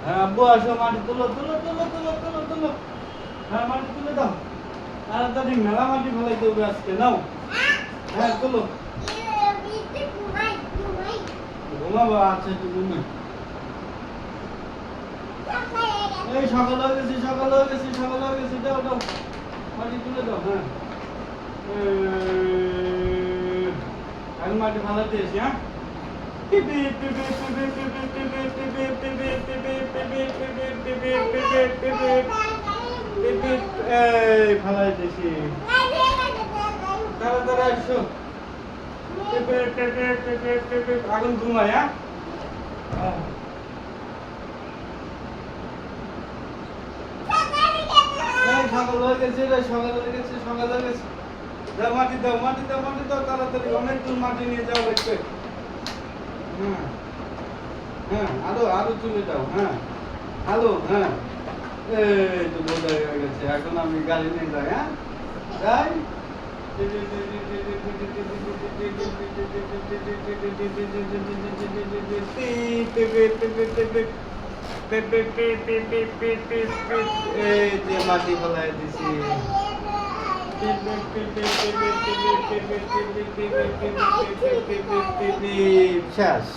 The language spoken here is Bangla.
হ্যাঁ আব্বু আসো, মাটি তুলো তুলো তুলো তুলো তুলো তুলো। হ্যাঁ মাটি তুলে দাও, তাড়াতাড়ি মেলা মাটি ফেলাইতে হবে আজকে, নাও। হ্যাঁ তুলো। ঘুমাবো, আচ্ছা একটু ঘুমাই। এই সকাল হয়ে গেছি, সকাল হয়ে গেছি, সকাল হয়ে গেছি, দাও দাও, মাটি তুলে দাও। হ্যাঁ এখন মাটি ফেলাইতে এসি। হ্যাঁ এই ফেলাইতেছি, তাড়াতাড়ি আসো। আগুন ঘুমায়। হ্যাঁ সকাল হয়ে গেছে রে, সকাল হয়ে গেছে, সকাল হয়ে গেছে। দাও মাটি দাও, মাটি দাও, মাটি দাও, তাড়াতাড়ি অনেক দূর মাটি নিয়ে যাও লাগবে। হ্যাঁ হ্যাঁ আরো আরো তুলে দাও। হ্যাঁ আলো। হ্যাঁ এই তো বোঝাই হয়ে গেছে, এখন আমি গাড়ি নিয়ে যাই। হ্যাঁ যাই। এই যে মাটি ফেলাই দিছি। শেষ।